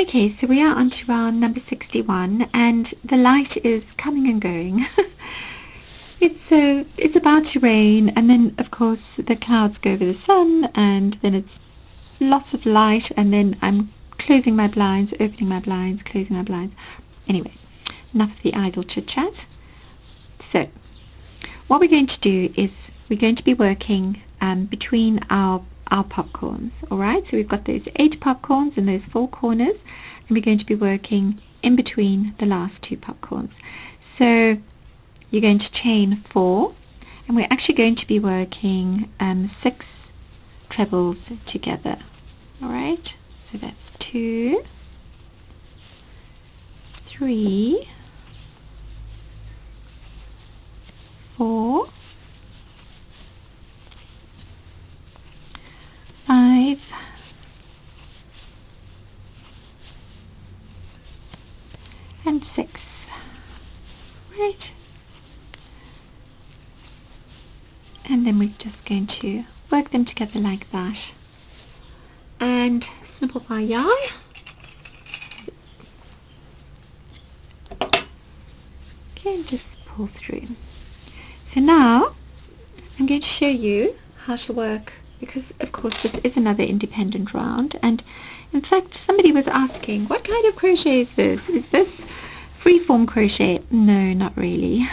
Okay, so we are on to round number 61 and the light is coming and going. It's about to rain, and then of course the clouds go over the sun, and then it's lots of light, and then I'm closing my blinds, opening my blinds, closing my blinds. Anyway, enough of the idle chit-chat. So what we're going to do is we're going to be working between our popcorns. Alright, so we've got those 8 popcorns in those 4 corners, and we're going to be working in between the last 2 popcorns. So you're going to chain 4, and we're actually going to be working 6 trebles together. Alright, so that's 2, 3, 4, 5, and 6. Right. And then we're just going to work them together like that. And snipple my yarn. Okay, and just pull through. So now I'm going to show you how to work, because of course this is another independent round, and in fact somebody was asking, what kind of crochet is this? Is this freeform crochet? No, not really.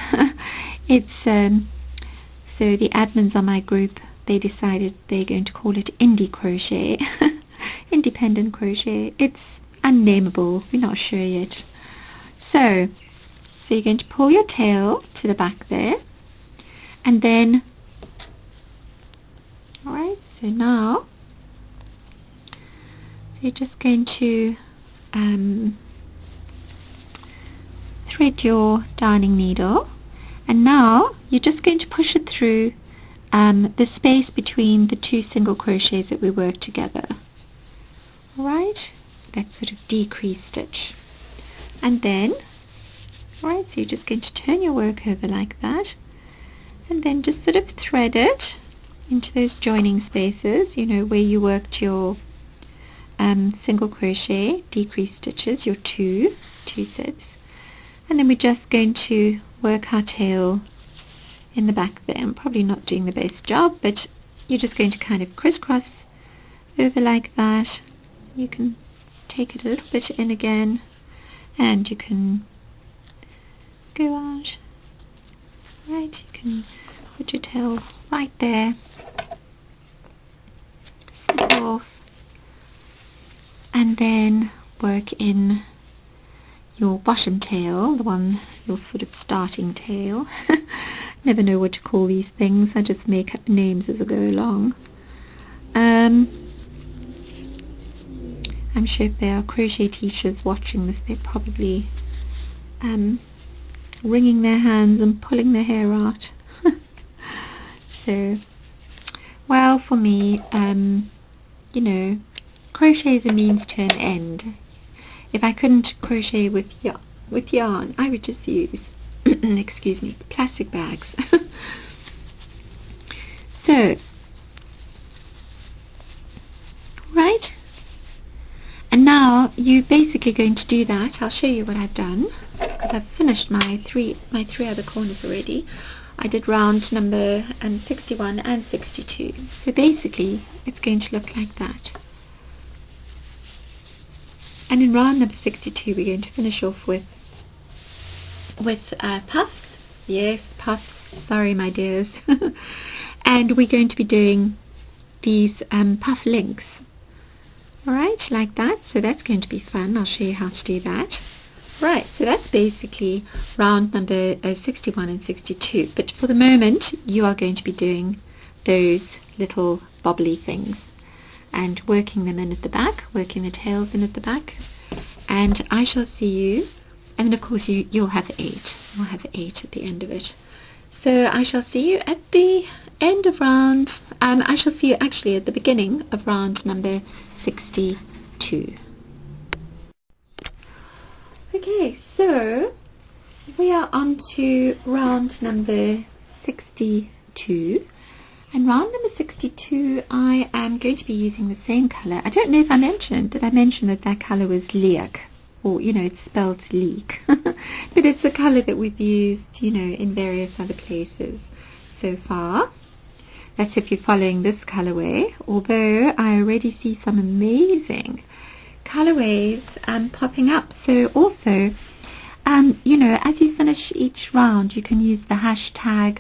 It's so the admins on my group, they decided they're going to call it indie crochet. Independent crochet. It's unnameable, we're not sure yet. So you're going to pull your tail to the back there, and then alright, so now you're just going to thread your darning needle, and now you're just going to push it through the space between the 2 single crochets that we worked together. Alright, that sort of decrease stitch. And then, alright, so you're just going to turn your work over like that, and then just sort of thread it into those joining spaces, you know, where you worked your single crochet decrease stitches, your two sets. And then we're just going to work our tail in the back there. I'm probably not doing the best job, but you're just going to kind of crisscross over like that. You can take it a little bit in again, and you can go out. Right, you can put your tail right there, snip off, and then work in your bottom tail, the one, your sort of starting tail. Never know what to call these things, I just make up names as I go along. I'm sure if there are crochet teachers watching this, they're probably wringing their hands and pulling their hair out. So, well, for me, you know, crochet is a means to an end. If I couldn't crochet with yarn, I would just use, excuse me, plastic bags. So, right, and now you're basically going to do that. I'll show you what I've done, because I've finished my three other corners already. I did round number 61 and 62. So basically, it's going to look like that. And in round number 62, we're going to finish off with puffs. Yes, puffs. Sorry, my dears. And we're going to be doing these puff links. Alright, like that. So that's going to be fun. I'll show you how to do that. Right, so that's basically round number 61 and 62. But for the moment, you are going to be doing those little bobbly things and working them in at the back, working the tails in at the back. And I shall see you, and then of course you'll have 8. You'll have 8 at the end of it. So I shall see you at the end of round, I shall see you actually at the beginning of round number 62. Okay, so we are on to round number 62, And round number 62, I am going to be using the same color. I don't know if I mentioned, did I mention that that color was leek? Or, you know, it's spelled leek. But it's the color that we've used, you know, in various other places so far. That's if you're following this colorway. Although I already see some amazing colorways popping up. So also, you know, as you finish each round, you can use the hashtag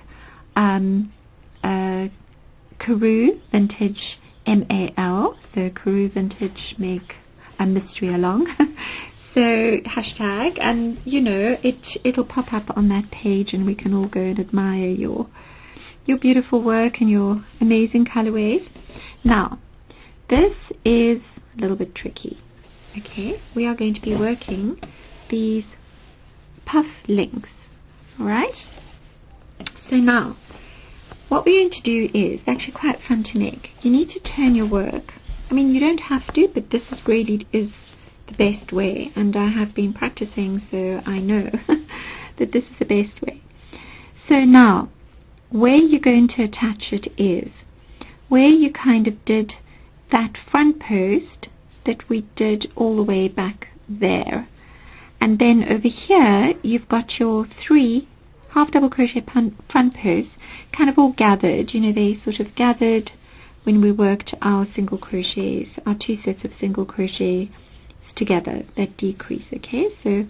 Karoo VintageMAL. So Karoo Vintage make a mystery along. So hashtag, and you know, it'll pop up on that page, and we can all go and admire your beautiful work and your amazing colorways. Now, this is a little bit tricky. Okay, we are going to be working these puff links. All right. So now, what we're going to do is actually quite fun to make. You need to turn your work. I mean, you don't have to, but this is really is the best way, and I have been practicing, so I know that this is the best way. So now, where you're going to attach it is where you kind of did that front post that we did all the way back there, and then over here you've got your 3 half double crochet front posts kind of all gathered. You know, they sort of gathered when we worked our single crochets, our 2 sets of single crochet together that decrease. Okay, so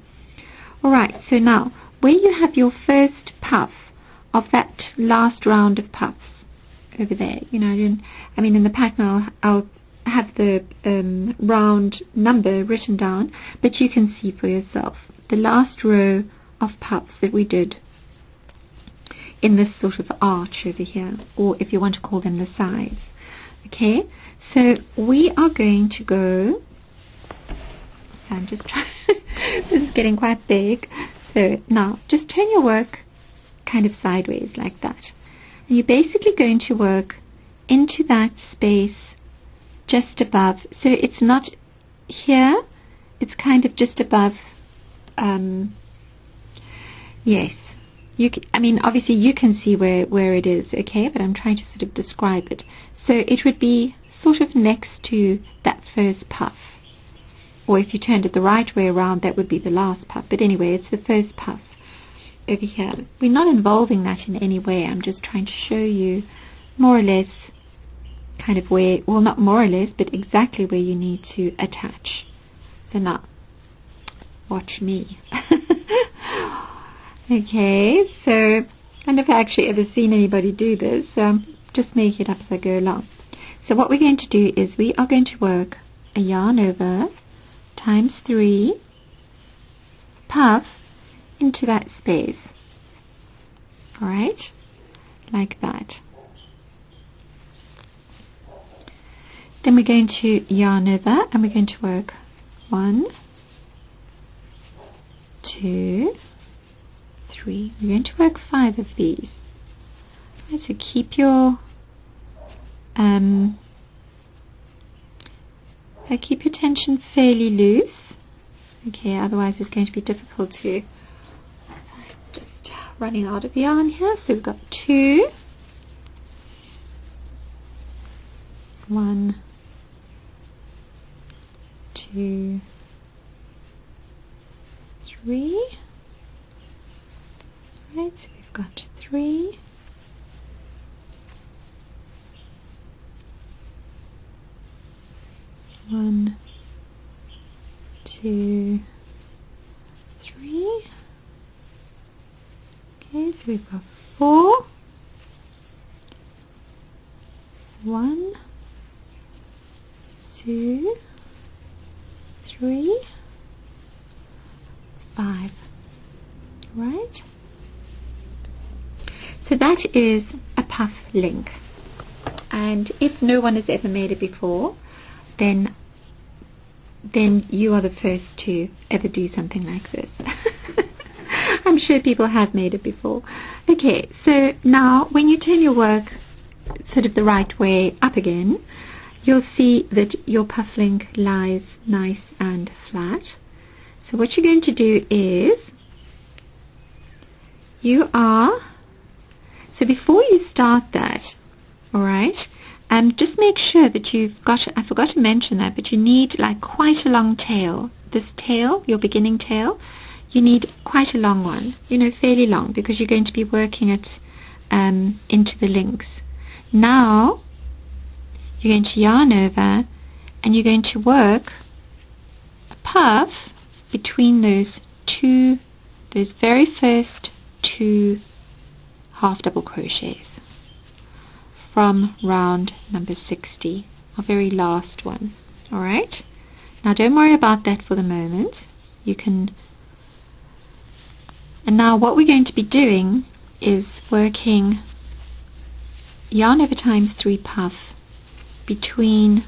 all right, so now where you have your first puff of that last round of puffs over there, you know, I mean in the pattern I'll have the round number written down, but you can see for yourself the last row of puffs that we did in this sort of arch over here, or if you want to call them the sides. Okay, so we are going to go, I'm just trying, this is getting quite big. So now just turn your work kind of sideways like that. And you're basically going to work into that space just above. So it's not here, it's kind of just above. Yes, I mean, obviously you can see where it is, okay, but I'm trying to sort of describe it. So it would be sort of next to that first puff. Or if you turned it the right way around, that would be the last puff. But anyway, it's the first puff over here. We're not involving that in any way. I'm just trying to show you more or less kind of where, well, not more or less, but exactly where you need to attach. So now, watch me. Okay, so I've never actually ever seen anybody do this, so just make it up as I go along. So what we're going to do is we are going to work a yarn over times 3 puff into that space. All right, like that. Then we're going to yarn over and we're going to work 1, 2, 3. We're going to work 5 of these. Right, so keep your tension fairly loose. Okay, otherwise it's going to be difficult to. Just running out of yarn here. So we've got 2, 1, 2, 3. Right, so we've got 3. 1, 2, 3. Okay, so we've got 4. 1, 2, 3, 5. Right? So that is a puff link. And if no one has ever made it before, then you are the first to ever do something like this. I'm sure people have made it before. Okay, so now when you turn your work sort of the right way up again, you'll see that your puff link lies nice and flat. So what you're going to do is so before you start that, Alright, just make sure that you've got, I forgot to mention that, but you need like quite a long tail. This tail, your beginning tail, you need quite a long one, you know, fairly long, because you're going to be working it into the links. Now you're going to yarn over and you're going to work a puff between those very first two half double crochets from round number 60, our very last one. Alright, now don't worry about that for the moment. You can, and now what we're going to be doing is working yarn over times 3 puff between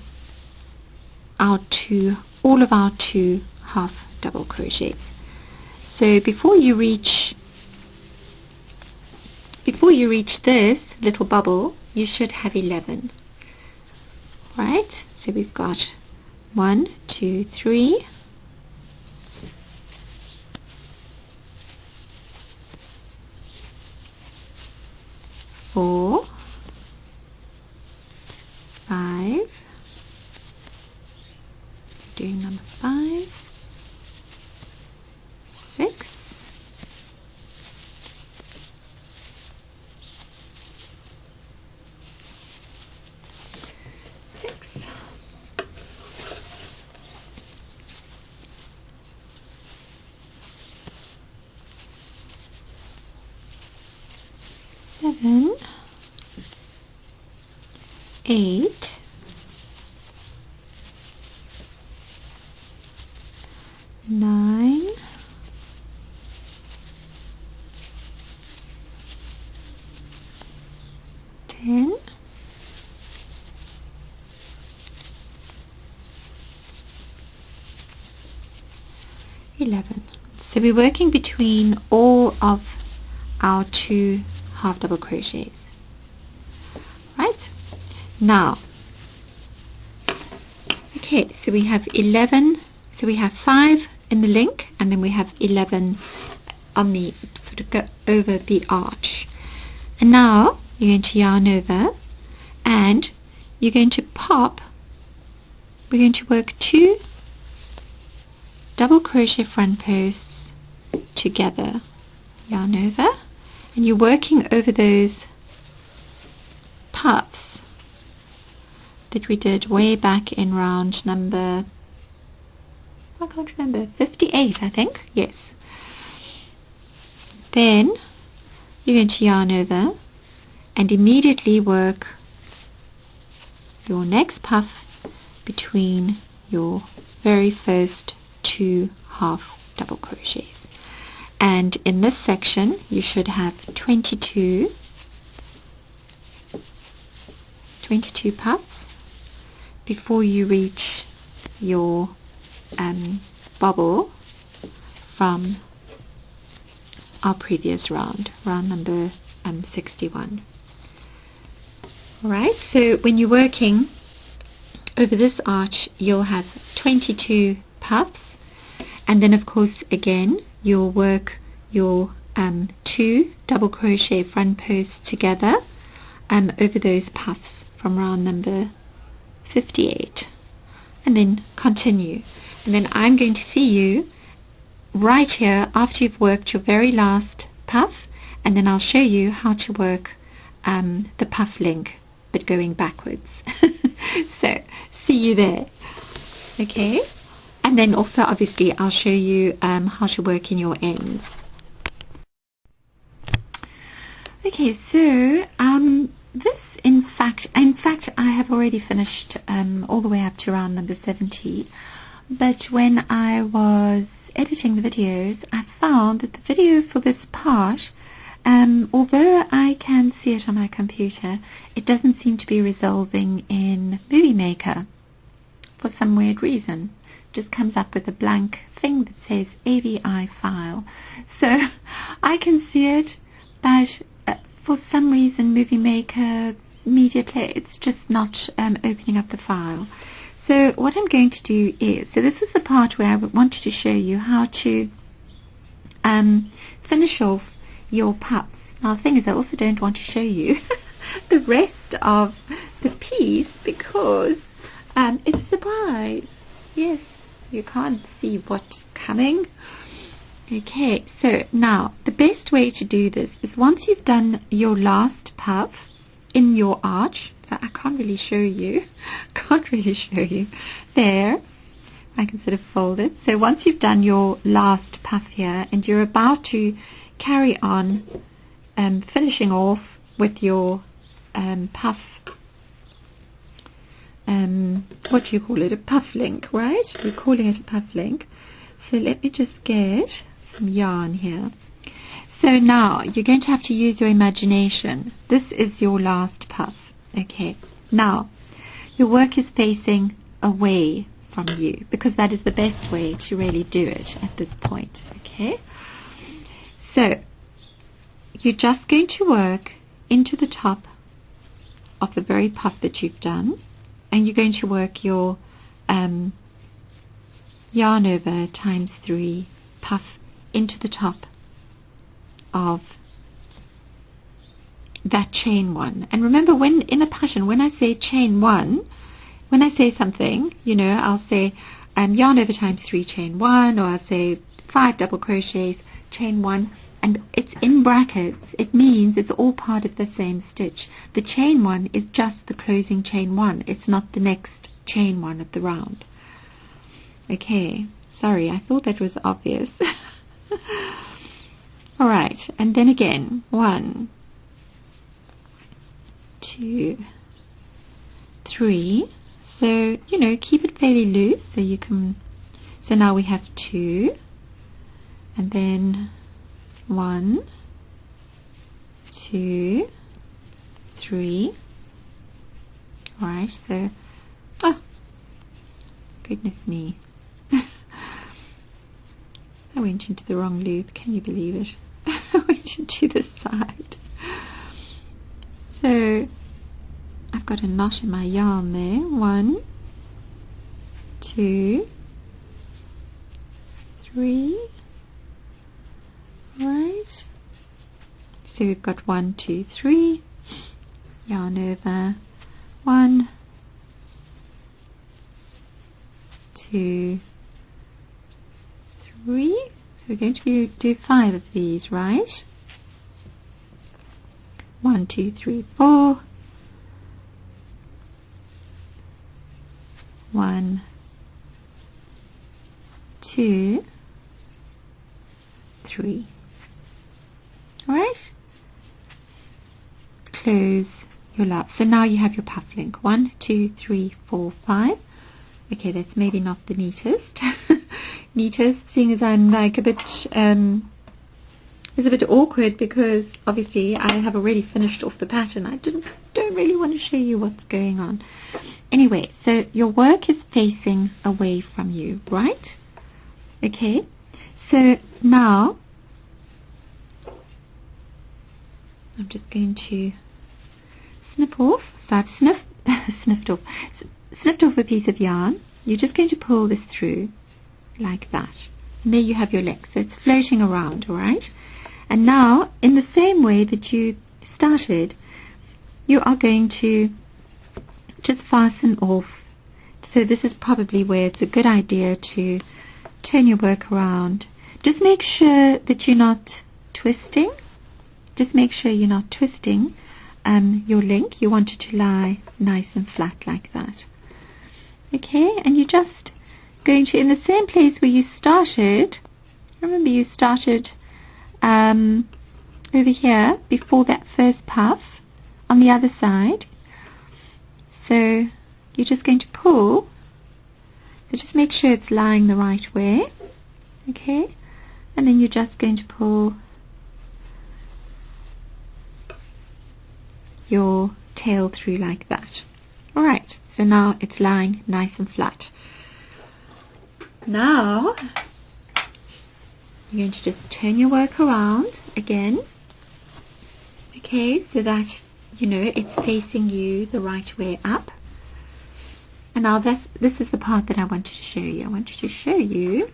our all of our two half double crochets. So before you reach this little bubble, you should have 11. Right? So we've got 1, 2, 3, 4, 5, doing number 5, 6, 7, 8, 9, 10, 11. So we're working between all of our two half double crochets. Right? Now, okay, so we have 11, so we have 5 in the link, and then we have 11 on the sort of go over the arch. And now you're going to yarn over and you're going to pop, we're going to work 2 double crochet front posts together, yarn over, and you're working over those puffs that we did way back in round number, I can't remember, 58 I think, yes. Then you're going to yarn over and immediately work your next puff between your very first 2 half double crochets, and in this section you should have 22 puffs before you reach your bobble from our previous round number 61. Alright, so when you're working over this arch you'll have 22 puffs, and then of course again you'll work your 2 double crochet front posts together over those puffs from round number 58, and then continue, and then I'm going to see you right here after you've worked your very last puff, and then I'll show you how to work the puff link but going backwards. So see you there. Okay, and then also obviously I'll show you how to work in your ends. Okay, so this in fact I have already finished all the way up to round number 70, but when I was editing the videos I found that the video for this part, although I can see it on my computer, it doesn't seem to be resolving in Movie Maker for some weird reason. It just comes up with a blank thing that says AVI file. So I can see it, but for some reason Movie Maker, Media Player, it's just not opening up the file. So what I'm going to do is, so this is the part where I wanted to show you how to finish off your puffs. Now the thing is I also don't want to show you the rest of the piece because it's a surprise. Yes, you can't see what's coming. Okay, so now the best way to do this is once you've done your last puff in your arch, so I can't really show you, there, I can sort of fold it. So once you've done your last puff here and you're about to carry on finishing off with your puff, what do you call it, a puff link, right? We're calling it a puff link. So let me just get some yarn here. So now you're going to have to use your imagination. This is your last puff. Okay, now your work is facing away from you because that is the best way to really do it at this point. Okay, so you're just going to work into the top of the very puff that you've done, and you're going to work your yarn over times 3 puff into the top of that chain 1. And remember, when in a pattern, when I say chain 1, when I say something, you know, I'll say yarn over times 3 chain 1, or I'll say 5 double crochets chain 1, and it's in brackets. It means it's all part of the same stitch. The chain 1 is just the closing chain 1. It's not the next chain 1 of the round. Okay, sorry, I thought that was obvious. All right, and then again, 1, 2, 3. So, you know, keep it fairly loose so you can, so now we have 2, and then 1, 2, 3. All right, so, oh, goodness me. I went into the wrong loop, can you believe it? I went into the side. So I've got a knot in my yarn there. 1, 2, 3. Right. So we've got 1, 2, 3. Yarn over. 1, 2, 3. So we're going to do 5 of these, right? 1, 2, 3, 4. 1, 2, 3. All right. Close your loop. So now you have your puff link. 1, 2, 3, 4, 5. Okay, that's maybe not the neatest. Neatest, seeing as I'm like a bit, it's a bit awkward because obviously I have already finished off the pattern. I don't really want to show you what's going on. Anyway, so your work is facing away from you, right? Okay, so now I'm just going to snip off. So I've snipped off a piece of yarn. You're just going to pull this through like that. And there you have your link. So it's floating around, all right? And now, in the same way that you started, you are going to just fasten off. So this is probably where it's a good idea to turn your work around. Just make sure that you're not twisting. Just make sure you're not twisting your link. You want it to lie nice and flat like that. Okay, and you're just going to, in the same place where you started, remember you started over here before that first puff on the other side. So you're just going to pull. So just make sure it's lying the right way. Okay, and then you're just going to pull your tail through like that. All right, so now it's lying nice and flat. Now you're going to just turn your work around again, okay, so that you know it's facing you the right way up. And now this is the part that I wanted to show you. I wanted to show you,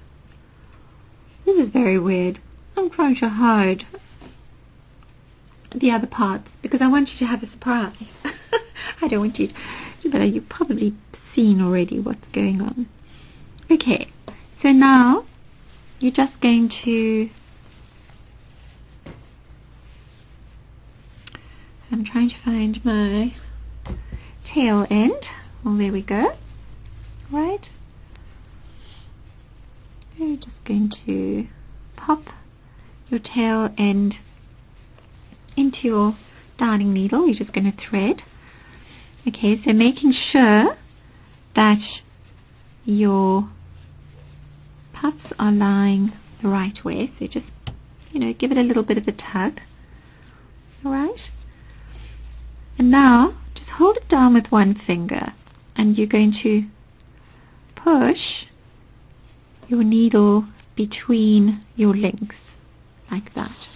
this is very weird, I'm trying to hide. the other parts because I want you to have a surprise. I don't want you to, but you've probably seen already what's going on. Okay, so now you're just going to, I'm trying to find my tail end. Well, there we go. Right. You're just going to pop your tail end into your darning needle. You're just going to thread. Okay, so making sure that your puffs are lying the right way. So just, give it a little bit of a tug. Alright? And now, just hold it down with one finger. And you're going to push your needle between your links. Like that.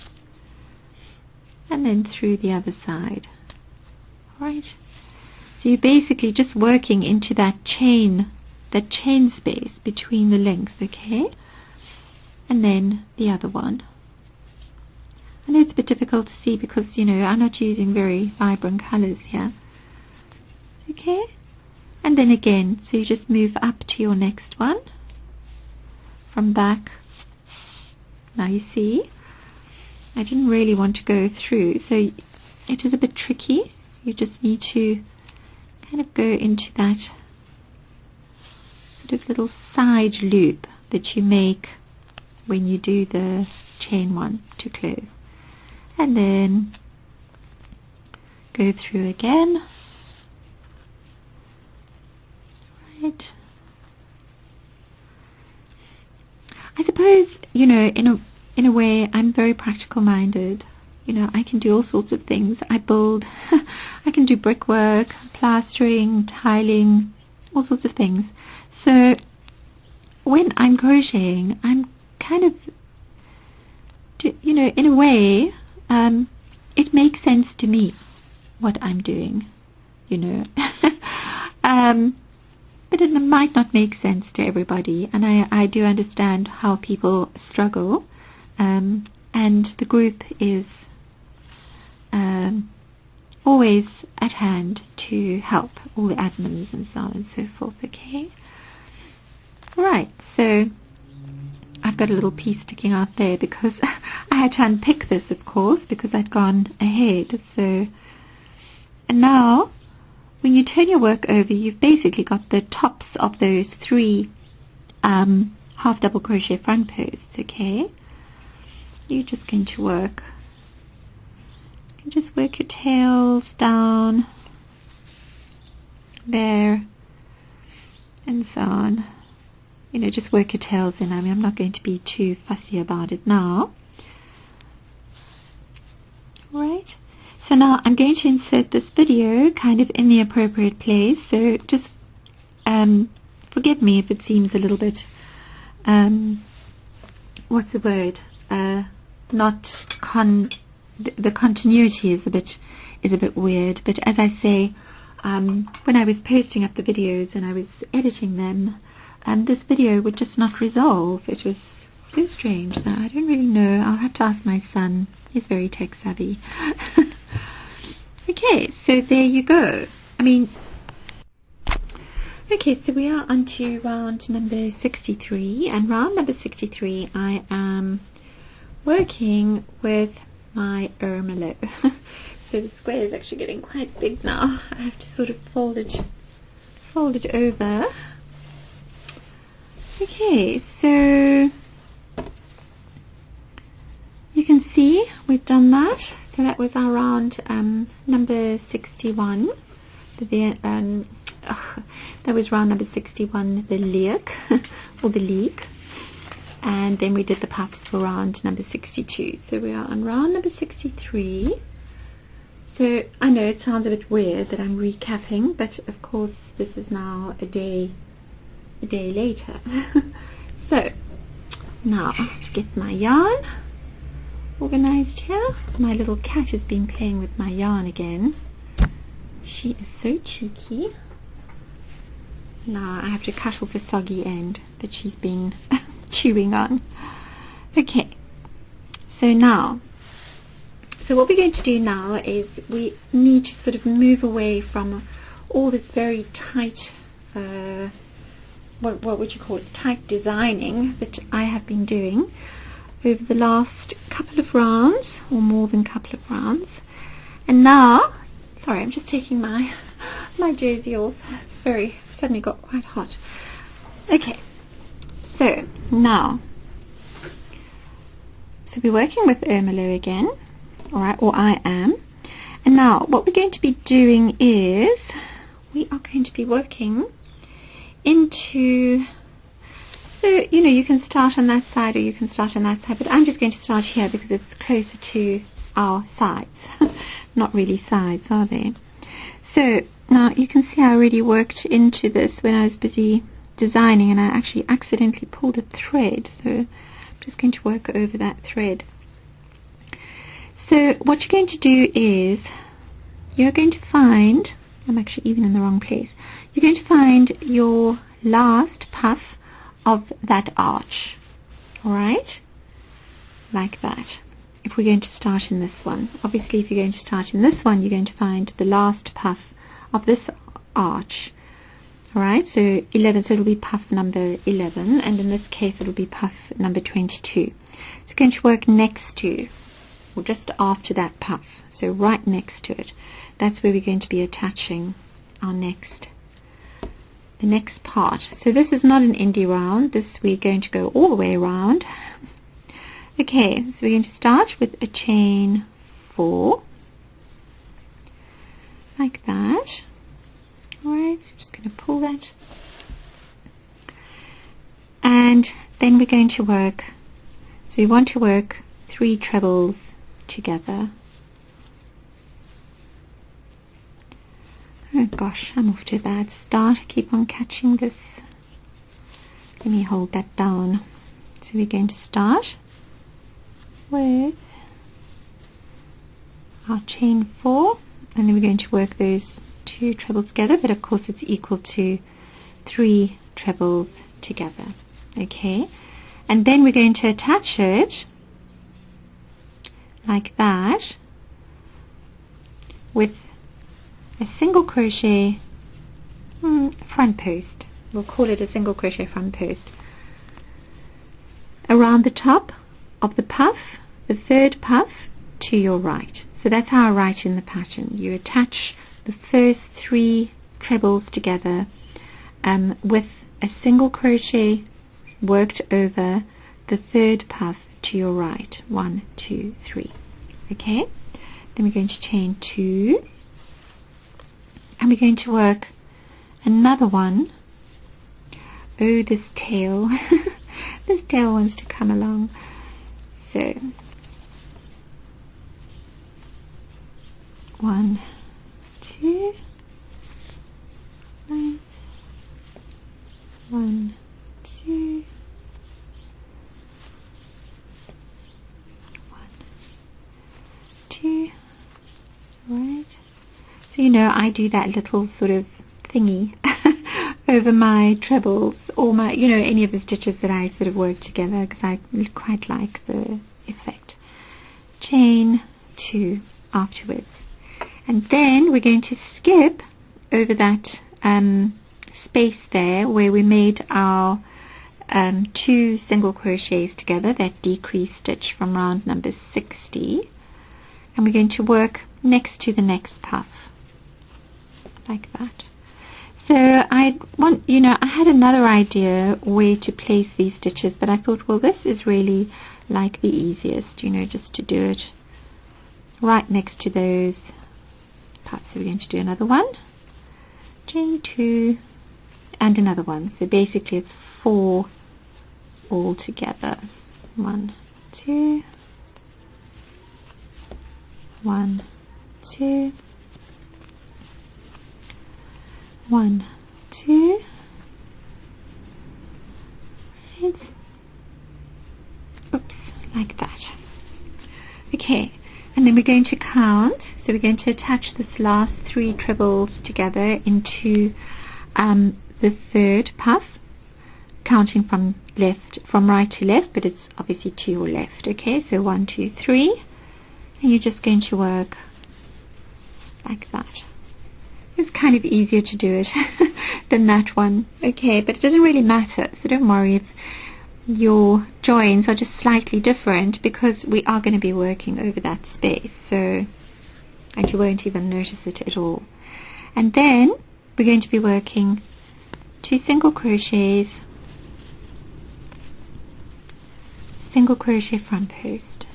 And then through the other side. Alright? So you're basically just working into that chain space between the links, okay? And then the other one. I know it's a bit difficult to see because, I'm not using very vibrant colors here. Okay? And then again, so you just move up to your next one. From back. Now you see, I didn't really want to go through, so it is a bit tricky. You just need to kind of go into that sort of little side loop that you make when you do the chain one to close. And then go through again. Right. I suppose, in a way, I'm very practical minded. I can do all sorts of things. I build, I can do brickwork, plastering, tiling, all sorts of things. So when I'm crocheting, I'm kind of, in a way, it makes sense to me what I'm doing, but it might not make sense to everybody, and I do understand how people struggle, and the group is always at hand to help all the admins and so on and so forth, okay? Right, so I've got a little piece sticking out there because I had to unpick this, of course, because I'd gone ahead. So, and now, when you turn your work over, you've basically got the tops of those 3 half double crochet front posts, okay? You're just going to work. You can just work your tails down there and so on. Just work your tails in. I mean, I'm not going to be too fussy about it now. Alright, so now I'm going to insert this video kind of in the appropriate place, so just forgive me if it seems a little bit, what's the word, the continuity is a bit weird, but as I say, when I was posting up the videos and I was editing them, this video would just not resolve. It was so strange. So I don't really know. I'll have to ask my son. He's very tech savvy. Okay, so there you go. Okay, so we are on to round number 63, and round number 63 I am working with my Ermelo. So the square is actually getting quite big now. I have to sort of fold it over. Okay, so you can see we've done that. So that was our round number 61. That was round number 61, the leek, or the leek. And then we did the puffs for round number 62. So we are on round number 63. So I know it sounds a bit weird that I'm recapping, but of course this is now a day later. So now to get my yarn organized here. My little cat has been playing with my yarn again. She is so cheeky. Now I have to cut off a soggy end that she's been chewing on. Okay, so now, So what we're going to do now is we need to sort of move away from all this very tight, what would you call it, tight designing that I have been doing over the last couple of rounds, or more than a couple of rounds. And now, sorry, I'm just taking my jersey off. It's suddenly got quite hot. Okay, so now, so we're working with Ermelo again, alright, or I am. And now what we're going to be doing is we are going to be working into, so you know, you can start on that side or you can start on that side, but I'm just going to start here because it's closer to our sides. Not really sides, are they? So now you can see I already worked into this when I was busy designing, and I actually accidentally pulled a thread, so I'm just going to work over that thread. So what you're going to do is you're going to find, I'm actually even in the wrong place, you're going to find your last puff of that arch, alright, like that. If we're going to start in this one, obviously if you're going to start in this one, you're going to find the last puff of this arch, alright, so 11, so it'll be puff number 11, and in this case it'll be puff number 22. So you're going to work next to, or just after that puff, so right next to it. That's where we're going to be attaching our the next part. So this is not an indie round, this we're going to go all the way around. Okay, so we're going to start with a chain 4, like that. Alright, so just going to pull that. And then we're going to work, so we want to work 3 trebles together. Oh gosh, I'm off to a bad start. I keep on catching this. Let me hold that down. So we're going to start with our chain 4, and then we're going to work those 2 trebles together, but of course it's equal to 3 trebles together. Okay, and then we're going to attach it like that with a single crochet front post. We'll call it a single crochet front post around the top of the puff, the 3rd puff to your right. So that's how I write in the pattern. You attach the first 3 trebles together with a single crochet worked over the 3rd puff to your right. 1, 2, 3. Okay, then we're going to chain 2, and we're going to work another one. Oh, this tail this tail wants to come along. So 1, 2, 1, 2, 1, 2. Right. So you know, I do that little sort of thingy over my trebles, or my, you know, any of the stitches that I sort of work together, because I quite like the effect. Chain 2 afterwards, and then we're going to skip over that space there where we made our 2 single crochets together, that decrease stitch from round number 60, and we're going to work next to the next puff like that. So I want, you know, I had another idea where to place these stitches, but I thought, well, this is really like the easiest, you know, just to do it right next to those puffs. So we're going to do another one, chain 2, and another one. So basically it's 4 all together. 1, 2, 1, 2, 1, 2, right. Oops, like that. Okay, and then we're going to count. So we're going to attach this last 3 trebles together into the 3rd puff, counting from right to left, but it's obviously to your left. Okay, so 1, 2, 3, and you're just going to work like that. It's kind of easier to do it than that one, okay, but it doesn't really matter, so don't worry if your joins are just slightly different, because we are going to be working over that space, so, and you won't even notice it at all. And then we're going to be working 2 single crochets, single crochet front post,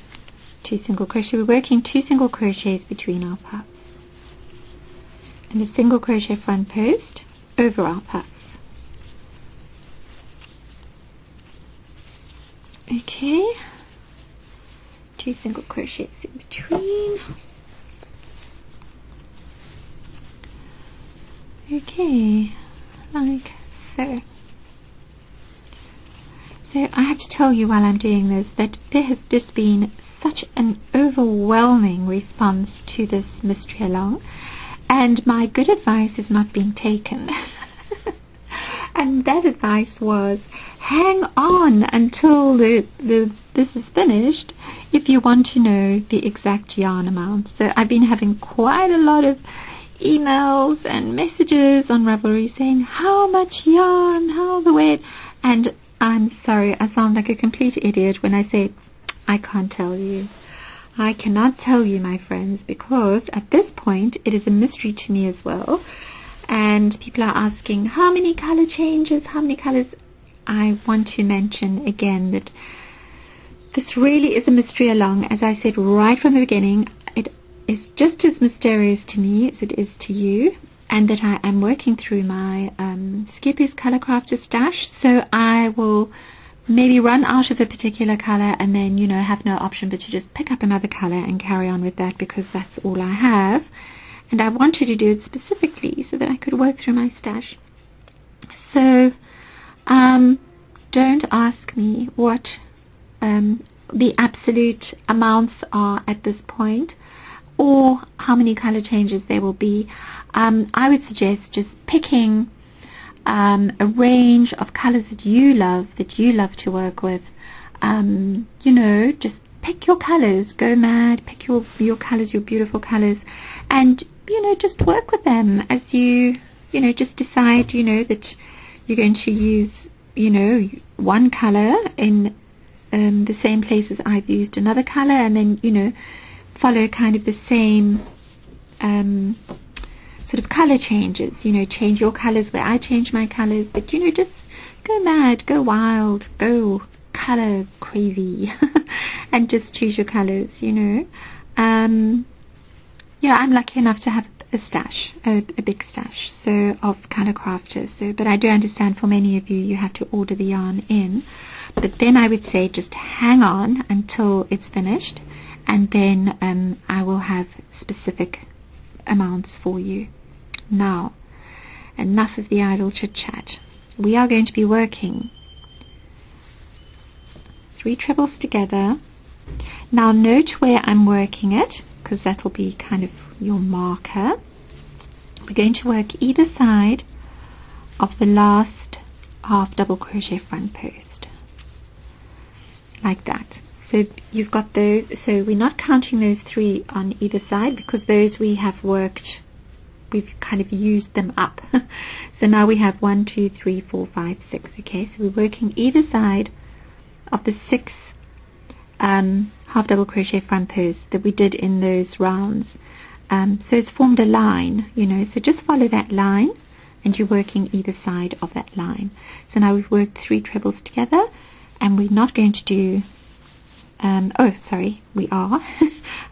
2 single crochet. We're working 2 single crochets between our puffs, and a single crochet front post over our puffs. Okay, 2 single crochets in between. Okay, like so. So I have to tell you while I'm doing this that there has just been such an overwhelming response to this mystery along, and my good advice is not being taken. And that advice was, hang on until this is finished if you want to know the exact yarn amount. So I've been having quite a lot of emails and messages on Ravelry saying, how much yarn, how the weight, and I'm sorry, I sound like a complete idiot when I say I can't tell you. I cannot tell you, my friends, because at this point it is a mystery to me as well. And people are asking, how many color changes, how many colors? I want to mention again that this really is a mystery along. As I said right from the beginning, it is just as mysterious to me as it is to you, and that I am working through my Skippy's Color Crafter stash, so I will maybe run out of a particular color and then, you know, have no option but to just pick up another color and carry on with that, because that's all I have. And I wanted to do it specifically so that I could work through my stash. So don't ask me what the absolute amounts are at this point, or how many color changes there will be. I would suggest just picking a range of colors that you love to work with. You know, just pick your colors, go mad, pick your colors, your beautiful colors, and, you know, just work with them as you know, just decide, you know, that you're going to use, you know, one color in the same place as I've used another color, and then, you know, follow kind of the same sort of color changes, you know, change your colors where I change my colors, but, you know, just go mad, go wild, go color crazy and just choose your colors, you know. Yeah, I'm lucky enough to have a stash, a big stash, so, of color crafters, so, but I do understand for many of you, you have to order the yarn in, but then I would say just hang on until it's finished, and then I will have specific amounts for you. Now, enough of the idle chit chat. We are going to be working 3 trebles together. Now note where I'm working it, because that will be kind of your marker. We're going to work either side of the last half double crochet front post, like that. So you've got those, so we're not counting those 3 on either side, because those we have worked, we've kind of used them up. So now we have 1, 2, 3, 4, 5, 6. Okay, so we're working either side of the 6 half double crochet front posts that we did in those rounds. So it's formed a line, you know, so just follow that line and you're working either side of that line. So now we've worked 3 trebles together, and we're not going to do oh sorry, we are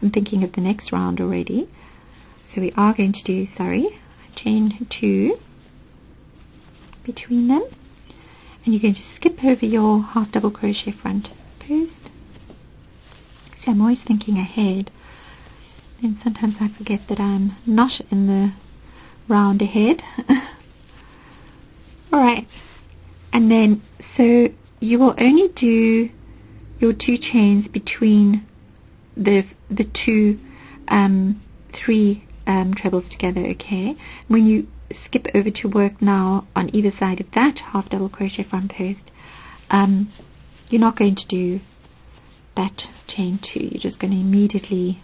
I'm thinking of the next round already. So we are going to do, chain 2 between them, and you're going to skip over your half double crochet front post. See, I'm always thinking ahead, and sometimes I forget that I'm not in the round ahead. Alright, and then so you will only do your 2 chains between the 2 3 trebles together. Okay, when you skip over to work now on either side of that half double crochet front post, you're not going to do that chain 2, you're just going to immediately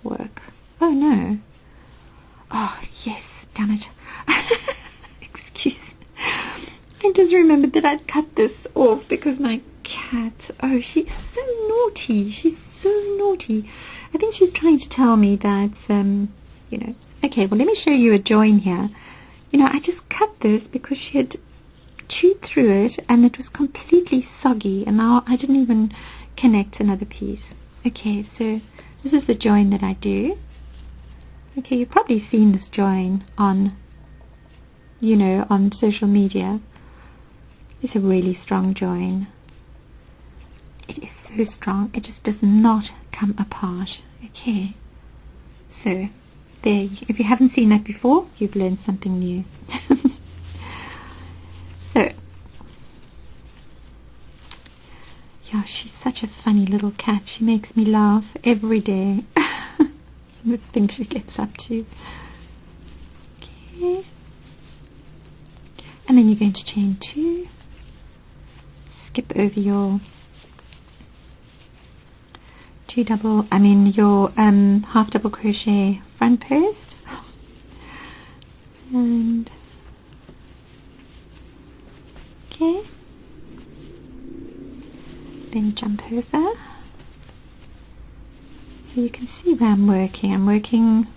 work. Oh no. Oh yes, damn it. Excuse. I just remembered that I'd cut this off because my cat, oh, she's so naughty. She's so naughty. I think she's trying to tell me that, you know, okay, well, let me show you a join here. You know, I just cut this because she had chewed through it and it was completely soggy, and now I didn't even connect another piece. Okay, so this is the join that I do. Okay, you've probably seen this join on, you know, on social media. It's a really strong join. It is so strong, it just does not come apart. Okay, so there, if you haven't seen that before, you've learned something new. So, yeah, she's such a funny little cat. She makes me laugh every day. The things she gets up to. Okay, and then you're going to chain 2, skip over your your half double crochet front post, and okay, then jump over. So you can see where I'm working. I'm working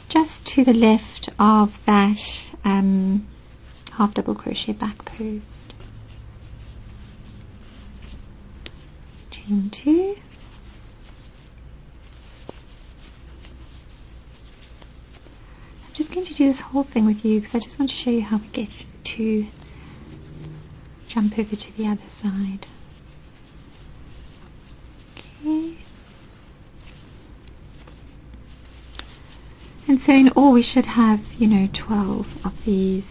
just to the left of that half double crochet back post. Chain 2. I'm just going to do this whole thing with you because I just want to show you how we get to jump over to the other side. Okay. And so in all we should have, you know, 12 of these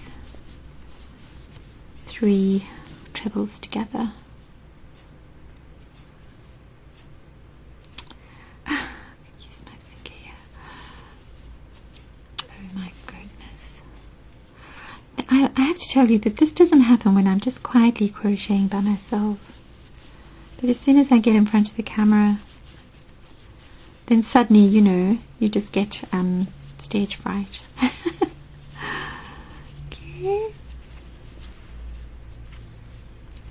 3 trebles together. Use my finger here. Oh my goodness. I have to tell you that this doesn't happen when I'm just quietly crocheting by myself. But as soon as I get in front of the camera, then suddenly, you know, you just get stage fright. Okay.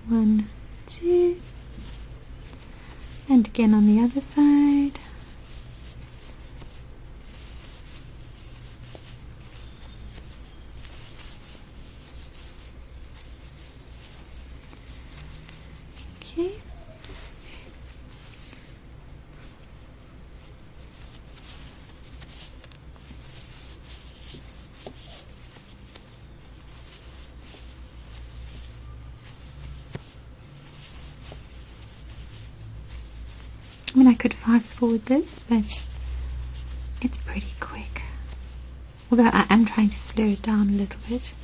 1, 2, and again on the other side. Okay. I mean, I could fast forward this, but it's pretty quick. Although I am trying to slow it down a little bit.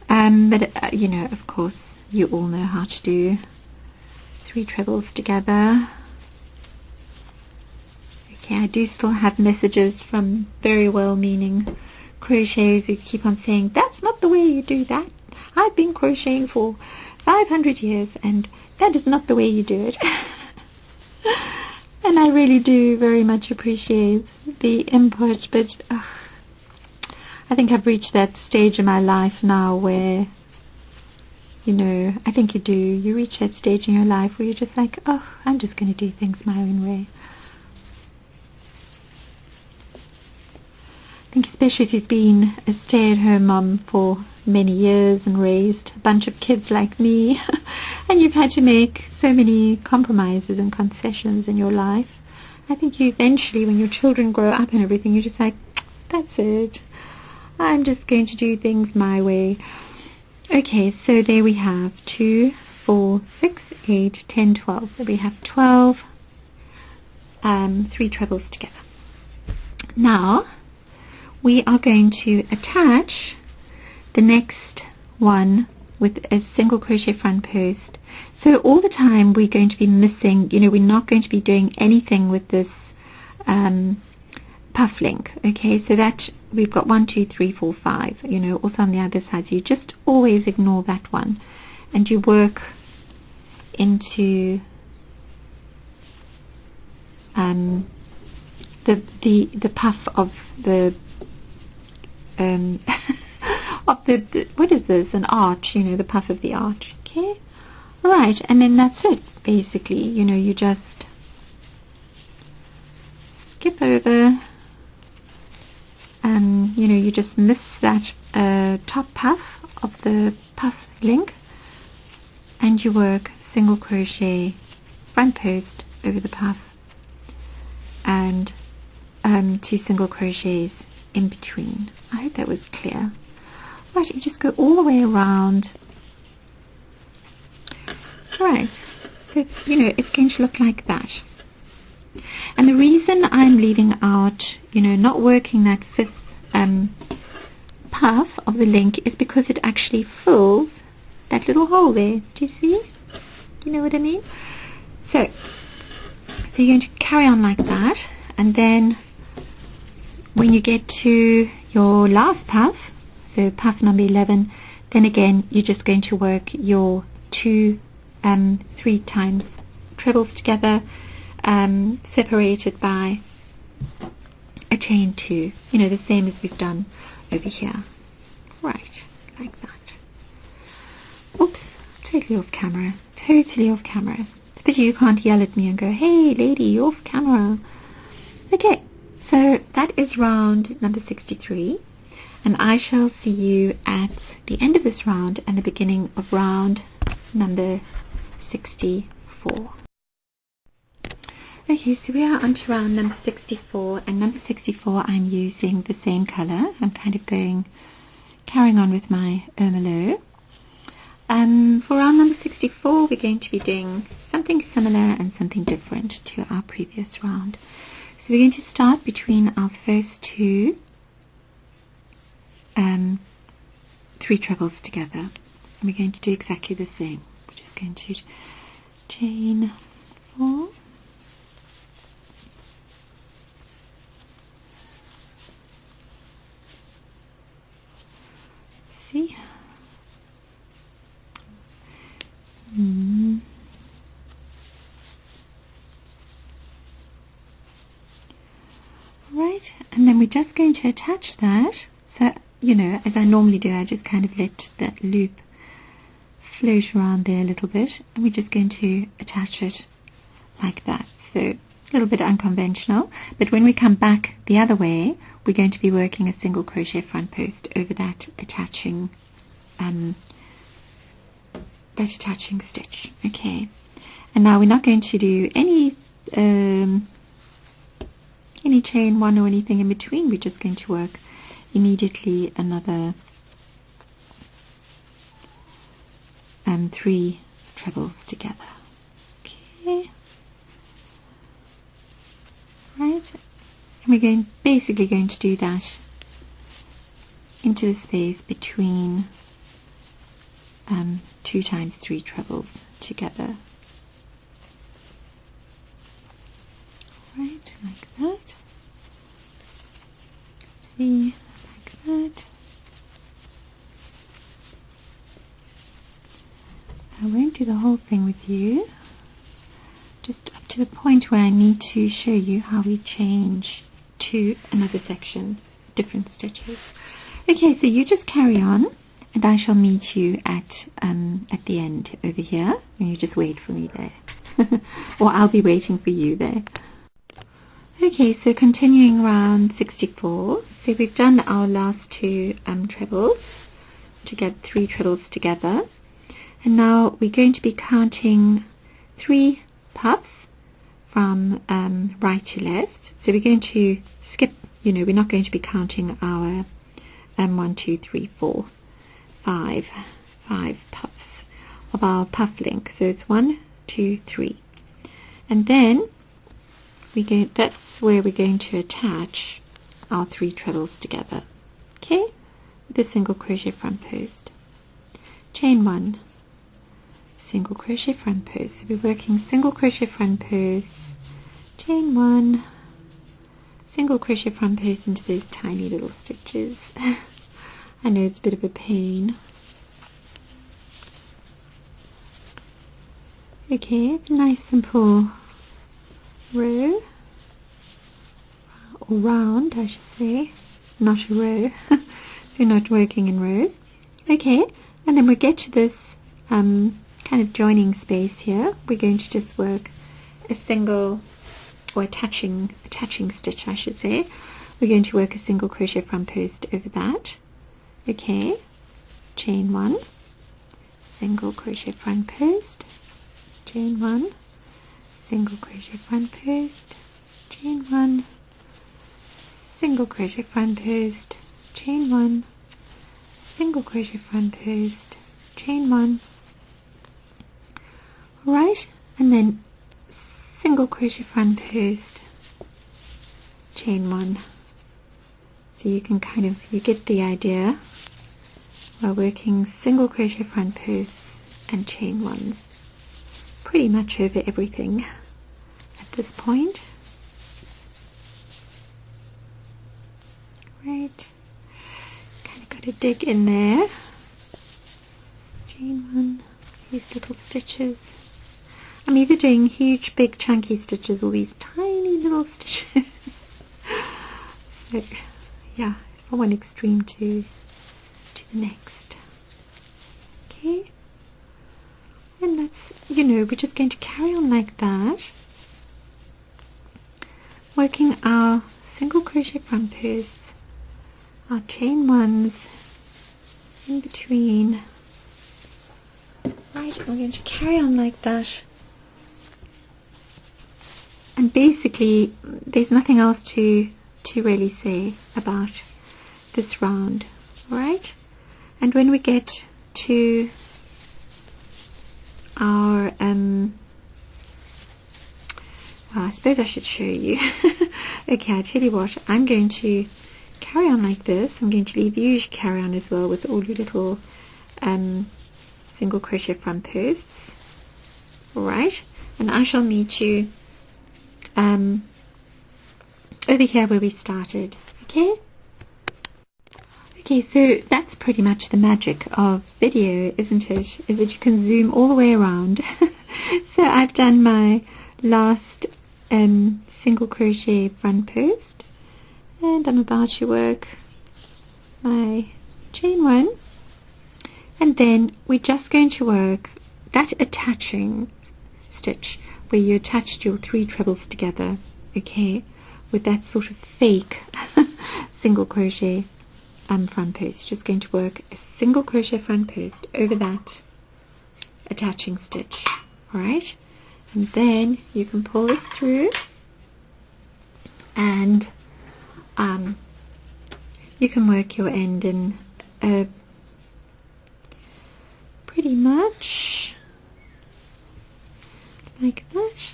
But you know, of course, you all know how to do 3 trebles together. Okay, I do still have messages from very well-meaning crocheters who keep on saying, that's not the way you do that. I've been crocheting for 500 years and that is not the way you do it. And I really do very much appreciate the input, but I think I've reached that stage in my life now where, you know, I think you do. You reach that stage in your life where you're just like, oh, I'm just going to do things my own way. I think especially if you've been a stay-at-home mom for many years and raised a bunch of kids like me, and you've had to make so many compromises and concessions in your life, I think you eventually, when your children grow up and everything, you're just like, that's it. I'm just going to do things my way. Okay, so there we have 2, 4, 6, 8, 10, 12. So we have 12, 3 trebles together. Now, we are going to attach the next one with a single crochet front post. So all the time we're going to be missing, you know, we're not going to be doing anything with this puff link. Okay, so that we've got 1, 2, 3, 4, 5, you know, also on the other side. So you just always ignore that one and you work into the puff of the of the what is this, an arch, you know, the puff of the arch. Okay, right, and then that's it basically. You know, you just skip over, you know, you just miss that top puff of the puff link, and you work single crochet front post over the puff and 2 single crochets in between. I hope that was clear. Right, you just go all the way around. Right, so you know, it's going to look like that. And the reason I'm leaving out, you know, not working that 5th puff of the link is because it actually fills that little hole there. Do you see? You know what I mean? So you're going to carry on like that, and then when you get to your last puff, so puff number 11, then again you're just going to work your 3 times trebles together, separated by a chain 2, you know, the same as we've done over here. Right, like that. Oops, totally off camera, totally off camera. But you can't yell at me and go, hey lady, you're off camera. Okay, so that is round number 63, and I shall see you at the end of this round and the beginning of round number 64. Okay, so we are on to round number 64, and number 64 I'm using the same colour. I'm kind of carrying on with my Ermelo. For round number 64 we're going to be doing something similar and something different to our previous round. So we're going to start between our first 2 3 trebles together, and we're going to do exactly the same. We're just going to chain 4, see, right, and then we're just going to attach that. So, you know, as I normally do, I just kind of let that loop float around there a little bit, and we're just going to attach it like that. So a little bit unconventional, but when we come back the other way, we're going to be working a single crochet front post over that attaching stitch. Okay, and now we're not going to do any chain 1 or anything in between. We're just going to work immediately another 3 trebles together. Okay, right, and we're basically going to do that into the space between 2 times 3 trebles together. Right, like that. See, like that. I won't do the whole thing with you, just up to the point where I need to show you how we change to another section, different stitches. Okay, so you just carry on, and I shall meet you at the end over here, and you just wait for me there. Or I'll be waiting for you there. Okay, so continuing round 64, so we've done our last 2 trebles to get 3 trebles together, and now we're going to be counting 3 puffs from right to left. So we're going to skip, you know, we're not going to be counting our 1, 2, 3, 4, 5 puffs of our puff link. So it's 1, 2, 3, and then that's where we're going to attach our 3 trebles together. Okay, the single crochet front post, chain 1, single crochet front post. So we're working single crochet front post, chain 1, single crochet front post into those tiny little stitches. I know it's a bit of a pain. Okay, nice simple row. or round I should say, not a row. So you're not working in rows. Okay, and then we get to this kind of joining space here. We're going to just work a single, or attaching stitch I should say. We're going to work a single crochet front post over that. Okay, chain 1, single crochet front post, chain 1, single crochet front post, chain 1, single crochet front post, chain 1, single crochet front post, chain 1. Right, and then single crochet front post, chain 1. So you can you get the idea. We're working single crochet front posts and chain 1s pretty much over everything at this point. Right, kind of got to dig in there. Chain 1, these little stitches. I'm either doing huge, big, chunky stitches or these tiny little stitches. So, yeah, from one extreme to the next. Okay, and that's, we're just going to carry on like that, working our single crochet front posts, our chain 1s in between. Right, and we're going to carry on like that. And basically, there's nothing else to really say about this round, right? And when we get to our, well, I suppose I should show you. Okay, I'll tell you what, I'm going to carry on like this. I'm going to leave you to carry on as well with all your little single crochet front posts. Alright, and I shall meet you over here where we started. Okay, so that's pretty much the magic of video, isn't it? Is that you can zoom all the way around. So I've done my last single crochet front post, and I'm about to work my chain 1, and then we're just going to work that attaching stitch where you attached your 3 trebles together, okay, with that sort of fake single crochet front post. Just going to work a single crochet front post over that attaching stitch. Alright, and then you can pull it through, and you can work your end in pretty much like that.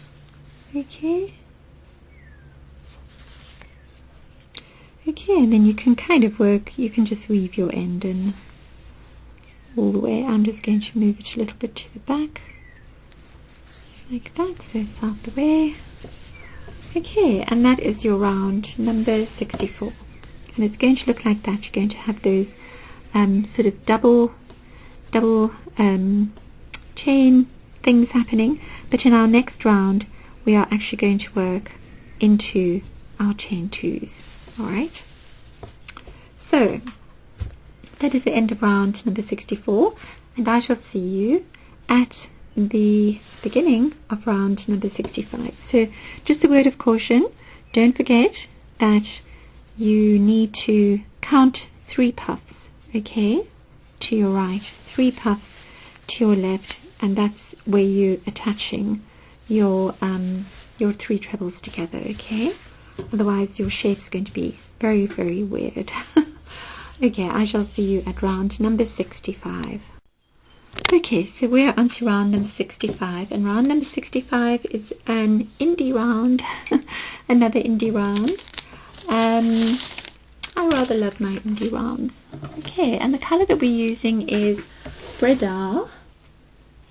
Okay, and then you can kind of work, you can just weave your end in all the way. I'm just going to move it a little bit to the back like that, so it's out the way. Okay, and that is your round number 64, and it's going to look like that. You're going to have those sort of double chain things happening, but in our next round we are actually going to work into our chain 2s. Alright, so that is the end of round number 64, and I shall see you at the beginning of round number 65. So just a word of caution, don't forget that you need to count 3 puffs, okay, to your right, 3 puffs to your left, and that's where you're attaching your 3 trebles together, okay? Otherwise your shape's going to be very, very weird. Okay, I shall see you at round number 65. Okay, so we're on to round number 65, and round number 65 is an indie round, another indie round. I rather love my indie rounds. Okay, and the colour that we're using is Bredar,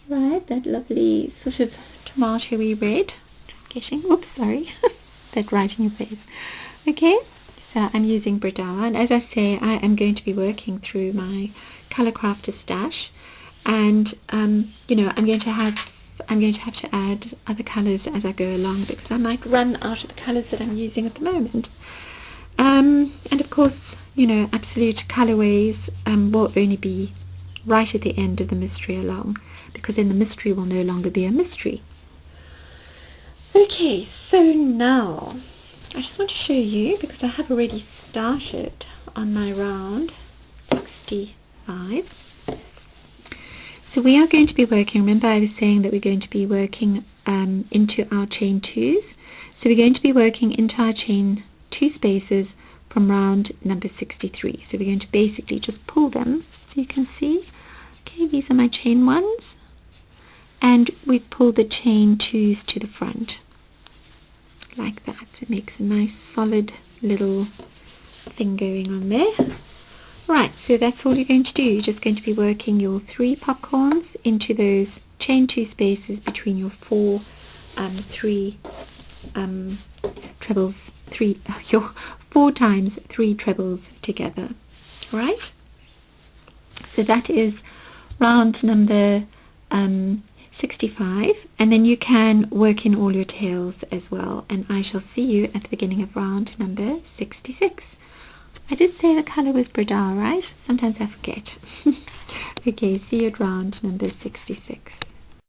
right, that lovely sort of tomatoey red. Getting, oops, sorry, that right in your face. Okay, so I'm using Bredar, and as I say, I am going to be working through my Colour Crafter stash, and I'm going to have I'm going to have to add other colours as I go along, because I might run out of the colours that I'm using at the moment. And of course, you know, absolute colourways will only be right at the end of the mystery along, because then the mystery will no longer be a mystery. Okay, so now I just want to show you, because I have already started on my round 65. So we are going to be working, remember I was saying that we're going to be working into our chain 2s. So we're going to be working into our chain 2 spaces from round number 63. So we're going to basically just pull them, so you can see. Okay, these are my chain 1s. And we pull the chain 2s to the front. Like that. So it makes a nice solid little thing going on there. Right, so that's all you're going to do. You're just going to be working your 3 popcorns into those chain 2 spaces between your 4 your 4 times 3 trebles together. Right? So that is round number 65, and then you can work in all your tails as well, and I shall see you at the beginning of round number 66. I did say the colour was Bradar, right? Sometimes I forget. Okay, see you at round number 66.